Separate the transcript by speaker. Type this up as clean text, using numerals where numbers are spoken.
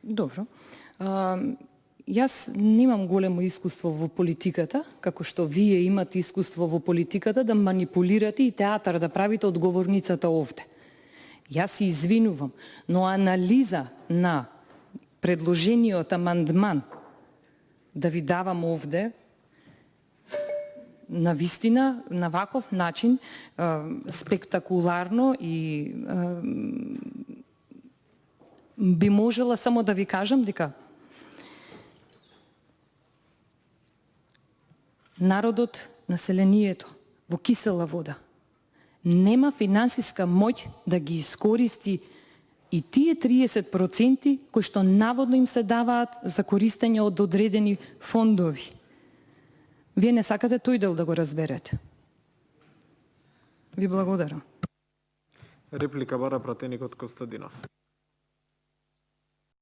Speaker 1: Добро. Јас немам големо искуство во политиката, како што вие имате искуство во политиката да манипулирате и театар да правите од говорницата овде. Јас се извинувам, но анализа на предложениот амандман да ви давам овде, на вистина, на ваков начин, спектакуларно и би можела само да ви кажам дека народот, населението во кисела вода нема финансиска моќ да ги искористи и тие 30% кои што наводно им се даваат за користење од одредени фондови. Вие не сакате тој дел да го разберете. Ви благодарам.
Speaker 2: Реплика бара пратеникот Костадинов.